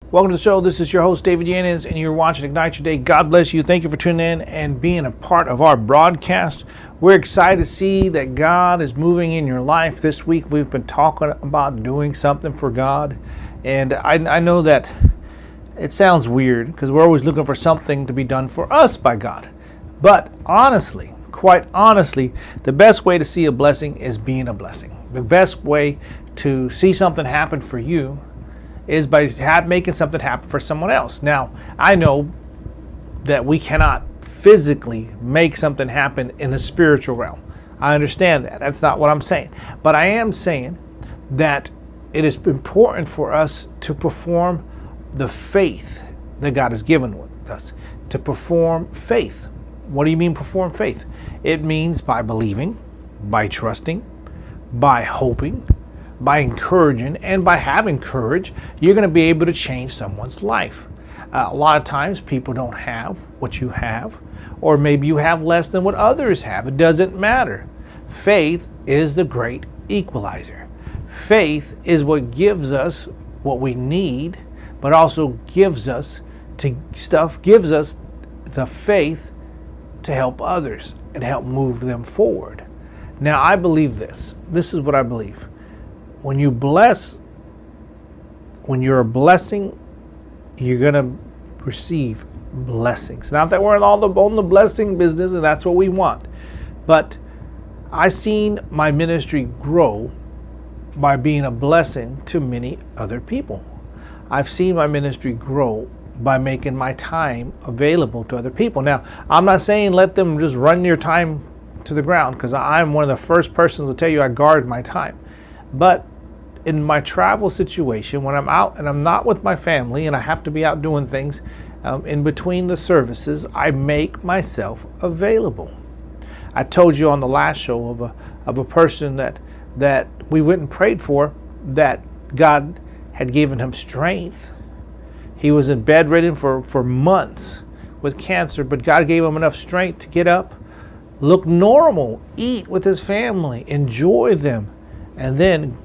Welcome to the show. This is your host, David Yanez, and you're watching Ignite Your Day. God bless you. Thank you for tuning in and being a part of our broadcast. We're excited to see that God is moving in your life. This week, we've been talking about doing something for God. And I know that it sounds weird because we're always looking for something to be done for us by God. But honestly, quite honestly, the best way to see a blessing is being a blessing. The best way to see something happen for you is by making something happen for someone else. Now, I know that we cannot physically make something happen in the spiritual realm. I understand that. That's not what I'm saying. But I am saying that it is important for us to perform the faith that God has given us. To perform faith. What do you mean perform faith? It means by believing, by trusting, by hoping, by encouraging, and by having courage, you're going to be able to change someone's life. A lot of times people don't have what you have, or maybe you have less than what others have. It doesn't matter. Faith is the great equalizer. Faith is what gives us what we need, but also gives us the faith to help others and help move them forward. Now, I believe this. This is what I believe. When you're a blessing, you're going to receive blessings. Not that we're on the blessing business and that's what we want. But I've seen my ministry grow by being a blessing to many other people. I've seen my ministry grow by making my time available to other people. Now, I'm not saying let them just run your time to the ground, because I'm one of the first persons to tell you I guard my time. But in my travel situation, when I'm out and I'm not with my family and I have to be out doing things in between the services, I make myself available. I told you on the last show of a person that we went and prayed for, that God had given him strength. He was in bedridden for months with cancer, but God gave him enough strength to get up, look normal, eat with his family, enjoy them. And then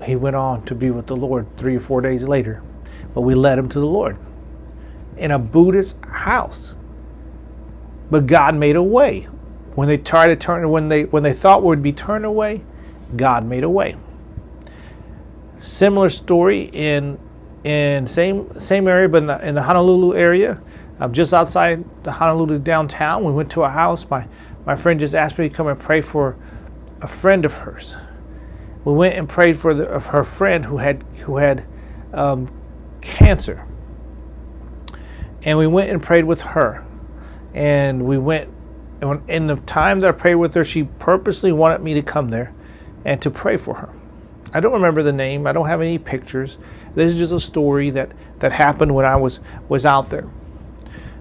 he went on to be with the Lord 3 or 4 days later. But we led him to the Lord in a Buddhist house. But God made a way. When they tried to turn, when they thought we would be turned away, God made a way. Similar story in same area, but in the Honolulu area, just outside the Honolulu downtown. We went to a house. My friend just asked me to come and pray for a friend of hers. We went and prayed for her friend who had cancer, and we went and prayed with her. And we went, and in the time that I prayed with her, she purposely wanted me to come there and to pray for her. I don't remember the name. I don't have any pictures. This is just a story that happened when I was out there.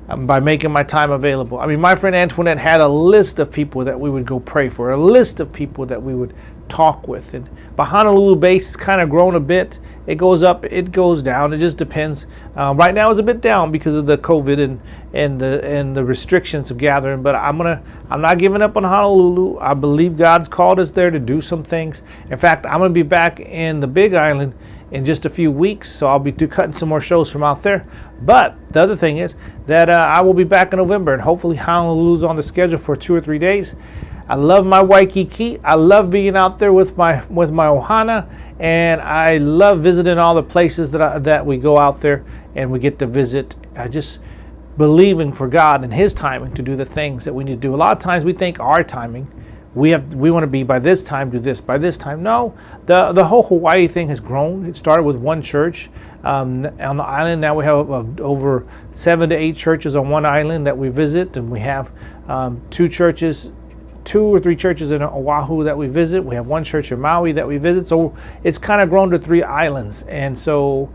By making my time available. I mean, my friend Antoinette had a list of people that we would go pray for, a list of people that we would talk with. And the Honolulu base has kind of grown a bit. It goes up, it goes down. It just depends. Right now it's a bit down because of the COVID and the restrictions of gathering. But I'm not giving up on Honolulu. I believe God's called us there to do some things. In fact, I'm gonna be back in the Big Island in just a few weeks, so I'll be cutting some more shows from out there. But the other thing is that I will be back in November, and hopefully Honolulu's on the schedule for 2 or 3 days. I love my Waikiki. I love being out there with my ohana, and I love visiting all the places that we go out there and we get to visit. I just believing for God and His timing to do the things that we need to do. A lot of times we think our timing. We want to be by this time, do this by this time. No, the whole Hawaii thing has grown. It started with one church on the island. Now we have over 7 to 8 churches on one island that we visit, and we have 2 or 3 churches in Oahu that we visit. We have 1 church in Maui that we visit. So it's kind of grown to 3 islands, and so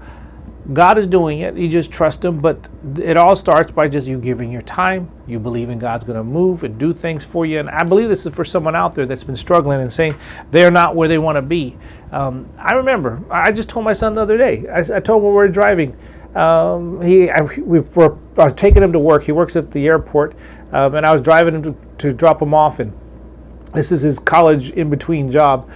God is doing it. You just trust Him, but it all starts by just you giving your time. You believe in God's going to move and do things for you. And I believe this is for someone out there that's been struggling and saying they're not where they want to be. I remember, I just told my son the other day, I told him when we were driving, I was taking him to work. He works at the airport, and I was driving him to drop him off, and This is his college in between job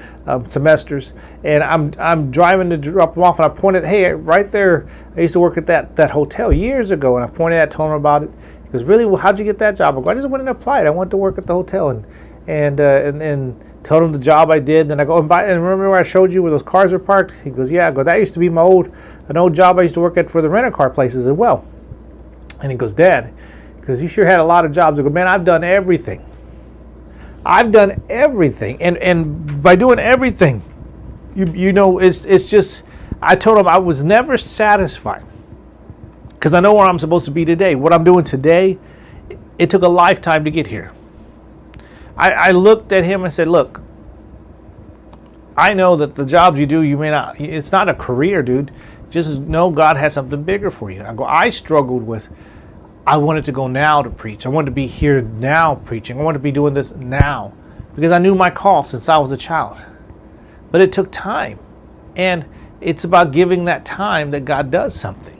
semesters, and I'm driving to drop him off, and I pointed, hey, right there. I used to work at that hotel years ago, and I pointed at, told him about it. He goes, really? Well, how'd you get that job? I go, I just went and applied. I went to work at the hotel, and told him the job I did. Then I go, and remember where I showed you where those cars are parked? He goes, yeah. I go, that used to be an old job I used to work at for the rental-car places as well. And he goes, Dad, because you sure had a lot of jobs. I go, man, I've done everything. I've done everything, and by doing everything, you know, it's just. I told him I was never satisfied because I know where I'm supposed to be today. What I'm doing today, it took a lifetime to get here. I looked at him and said, look, I know that the jobs you do, you may not. It's not a career, dude. Just know God has something bigger for you. I struggled with. I wanted to go now to preach. I wanted to be here now preaching. I wanted to be doing this now because I knew my call since I was a child. But it took time. And it's about giving that time that God does something.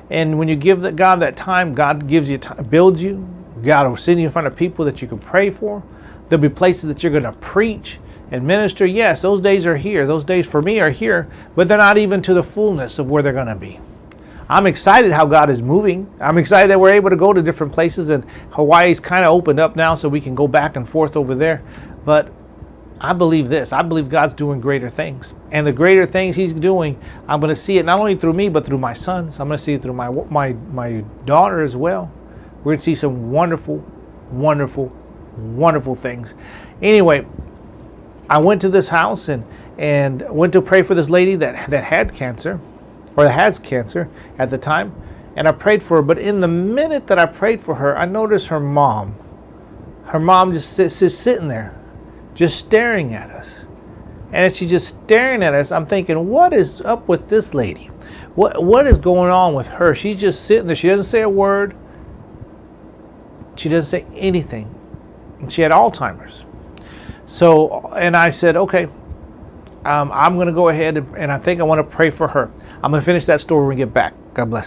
And when you give God that time, God gives you time, builds you. God will send you in front of people that you can pray for. There'll be places that you're going to preach and minister. Yes, those days are here. Those days for me are here, but they're not even to the fullness of where they're going to be. I'm excited how God is moving. I'm excited that we're able to go to different places, and Hawaii's kind of opened up now so we can go back and forth over there. But I believe this. I believe God's doing greater things. And the greater things he's doing, I'm going to see it not only through me, but through my sons. I'm going to see it through my daughter as well. We're going to see some wonderful, wonderful, wonderful things. Anyway, I went to this house and went to pray for this lady that had cancer. Or that has cancer at the time, and I prayed for her. But in the minute that I prayed for her, I noticed her mom just sitting there, just staring at us. And as she's just staring at us, I'm thinking, what is up with this lady? What is going on with her? She's just sitting there. She doesn't say a word. She doesn't say anything. And she had Alzheimer's. So, and I said, okay, I'm going to go ahead and I think I want to pray for her. I'm going to finish that story when we get back. God bless.